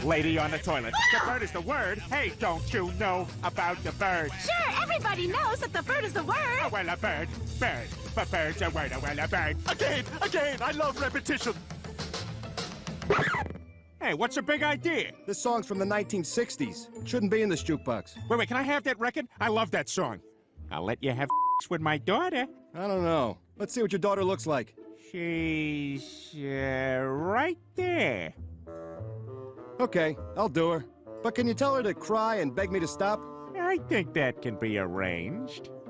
Lady on the toilet. The bird is the word. Hey, don't you know about the bird? Sure, everybody knows that the bird is the word. Oh, well, a bird. Bird. But bird's a word. Oh, well, a bird. Again, I love repetition. Hey, what's the big idea? This song's from the 1960s. It shouldn't be in this jukebox. Wait, can I have that record? I love that song. I'll let you have with my daughter. I don't know. Let's see what your daughter looks like. She's right there. Okay, I'll do her. But can you tell her to cry and beg me to stop? I think that can be arranged.